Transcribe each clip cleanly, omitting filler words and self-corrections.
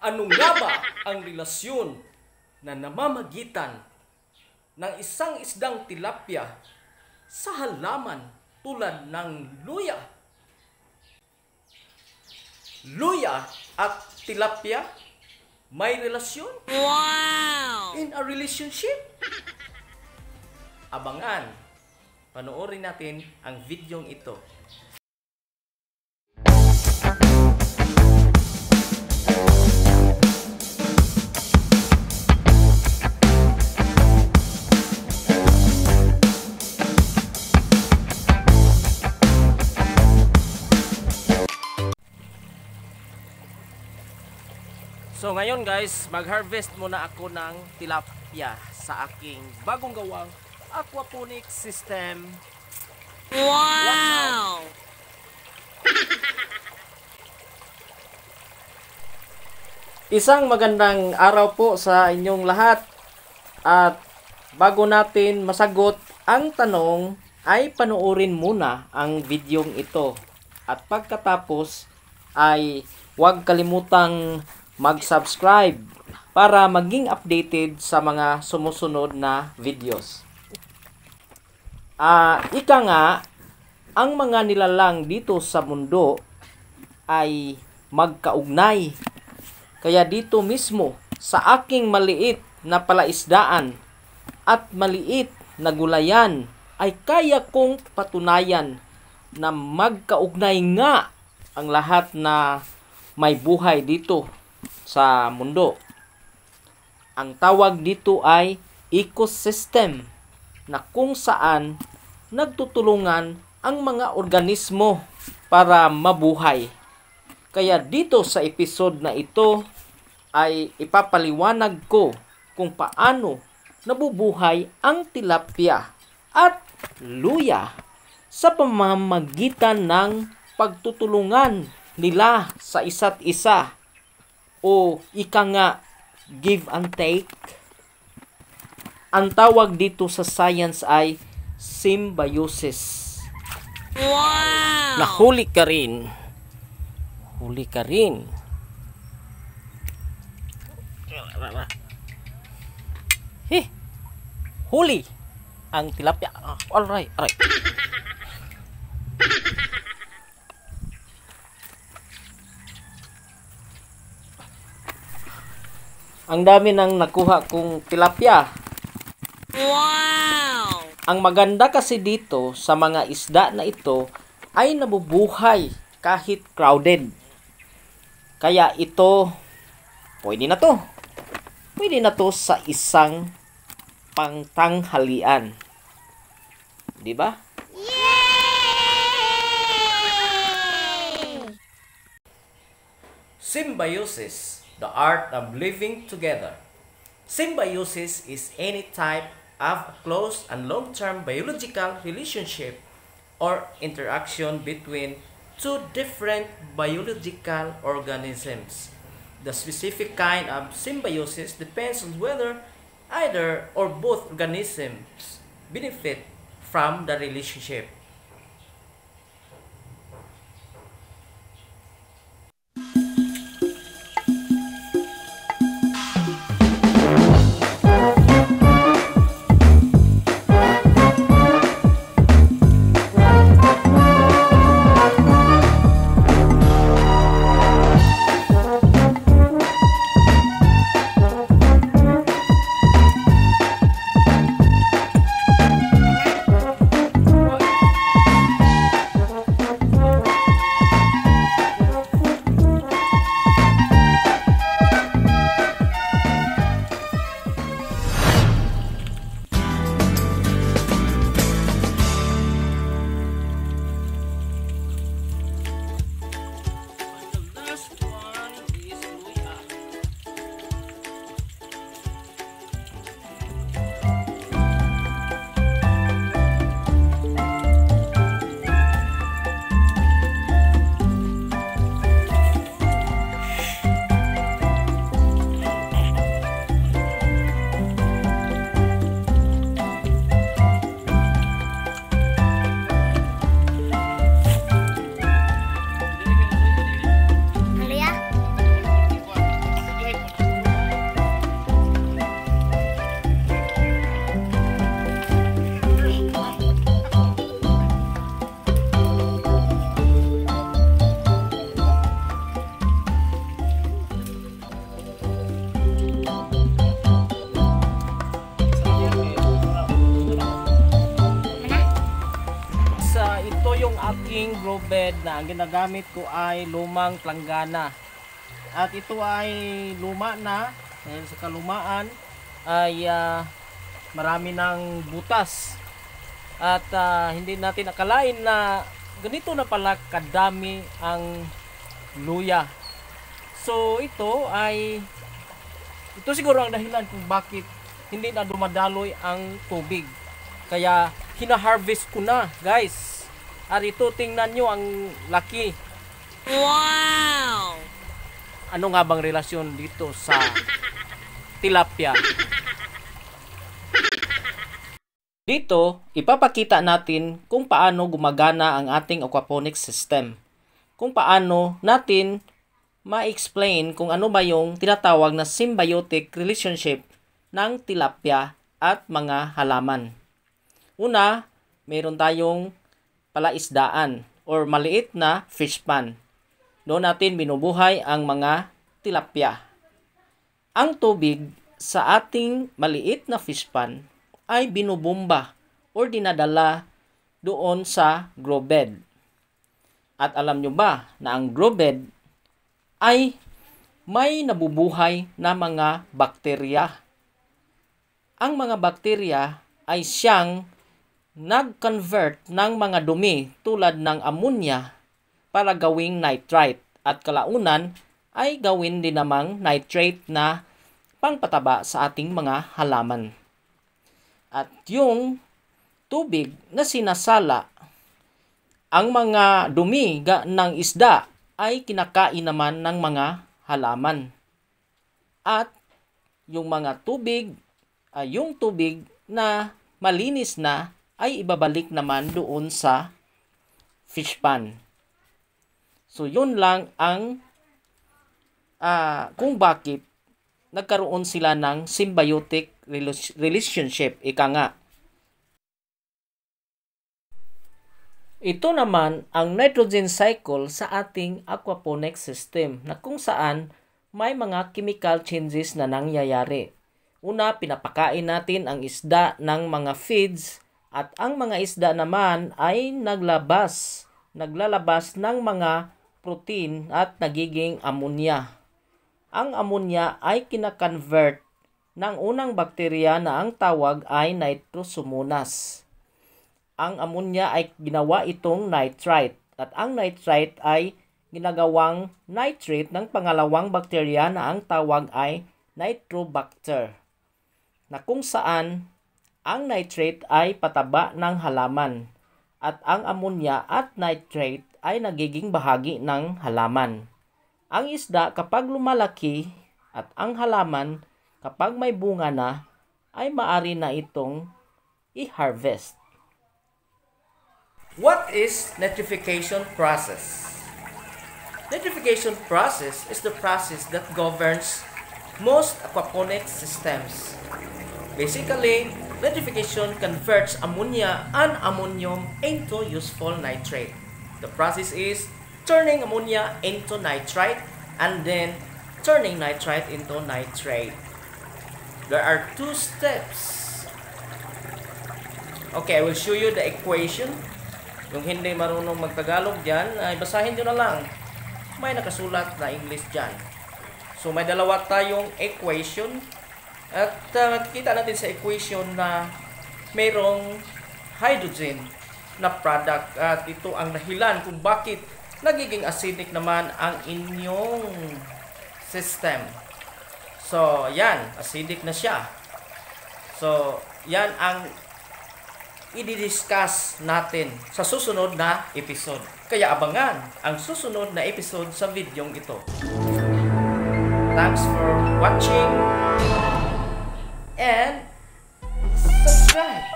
Ano nga ba ang relasyon na namamagitan ng isang isdang tilapia sa halaman tulad ng luya? Luya at tilapia may relasyon? Wow! In a relationship? Abangan. Panoorin natin ang videong ito. So ngayon guys, mag-harvest muna ako ng tilapia sa aking bagong gawang aquaponic system. Wow! Isang magandang araw po sa inyong lahat. At bago natin masagot ang tanong, ay panoorin muna ang videong ito. At pagkatapos ay huwag kalimutang mag-subscribe para maging updated sa mga sumusunod na videos. Ika nga, ang mga nilalang dito sa mundo ay magkaugnay. Kaya dito mismo sa aking maliit na palaisdaan at maliit na gulayan ay kaya kong patunayan na magkaugnay nga ang lahat na may buhay dito sa mundo. Ang tawag dito ay ecosystem, na kung saan nagtutulungan ang mga organismo para mabuhay. Kaya dito sa episode na ito ay ipapaliwanag ko kung paano nabubuhay ang tilapia at luya sa pamamagitan ng pagtutulungan nila sa isa't isa, o ika nga, give and take. Ang tawag dito sa science ay symbiosis. Wow! Nahuli ka rin. Huli ka rin. Huli ang tilapia. Alright. Ang dami nang nakuha kong tilapia. Wow! Ang maganda kasi dito sa mga isda na ito ay nabubuhay kahit crowded. Kaya ito, pwede na to. Pwede na to sa isang pangtanghalian. Di ba? Yay! Symbiosis, the art of living together. Symbiosis is any type of close and long-term biological relationship or interaction between two different biological organisms. The specific kind of symbiosis depends on whether either or both organisms benefit from the relationship. sa aking grow bed na ang ginagamit ko ay lumang planggana. At ito ay luma na dahil sa kalumaan ay marami ng butas. At hindi natin akalain na ganito na pala kadami ang luya. So ito siguro ang dahilan kung bakit hindi na dumadaloy ang tubig. Kaya hina-harvest ko na, guys. At ito, tingnan nyo ang laki. Wow! Ano nga bang relasyon dito sa tilapia? Dito, ipapakita natin kung paano gumagana ang ating aquaponics system. Kung paano natin ma-explain kung ano ba yung tinatawag na symbiotic relationship ng tilapia at mga halaman. Una, meron tayong palaisdaan or maliit na fish pond. Doon natin binubuhay ang mga tilapia. Ang tubig sa ating maliit na fish pond ay binubomba or dinadala doon sa grow bed. At alam nyo ba na ang grow bed ay may nabubuhay na mga bakterya. Ang mga bakterya ay siyang nag-convert ng mga dumi tulad ng ammonia para gawing nitrite at kalaunan ay gawin din namang nitrate na pangpataba sa ating mga halaman. At yung tubig na sinasala, ang mga dumi ng isda ay kinakain naman ng mga halaman. At yung mga tubig, yung tubig na malinis na ay ibabalik naman doon sa fish pond. So yun lang ang kung bakit nagkaroon sila ng symbiotic relationship, ika nga. Ito naman ang nitrogen cycle sa ating aquaponics system na kung saan may mga chemical changes na nangyayari. Una, pinapakain natin ang isda ng mga feeds at ang mga isda naman ay naglalabas ng mga protein at nagiging ammonia. Ang ammonia ay kinakonvert ng unang bakterya na ang tawag ay Nitrosomonas. Ang ammonia ay ginawa itong nitrite at ang nitrite ay ginagawang nitrate ng pangalawang bakterya na ang tawag ay Nitrobacter, na kung saan ang nitrate ay pataba ng halaman at ang ammonia at nitrate ay nagiging bahagi ng halaman. Ang isda kapag lumalaki at ang halaman kapag may bunga na ay maaari na itong i-harvest. What is nitrification process? Nitrification process is the process that governs most aquaponics systems. Basically, nitrification converts ammonia and ammonium into useful nitrate. The process is turning ammonia into nitrite and then turning nitrite into nitrate. There are two steps. Okay, I will show you the equation. Yung hindi marunong magtagalog dyan, ay basahin nyo na lang. May nakasulat na English dyan. So, may dalawa tayong equation. At makikita natin sa equation na mayroong hydrogen na product. At ito ang dahilan kung bakit nagiging acidic naman ang inyong system. So, yan. Acidic na siya. So, yan ang i-discuss natin sa susunod na episode. Kaya abangan ang susunod na episode sa videong ito. Thanks for watching and subscribe.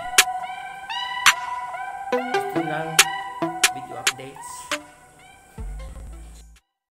Gusto ng video updates.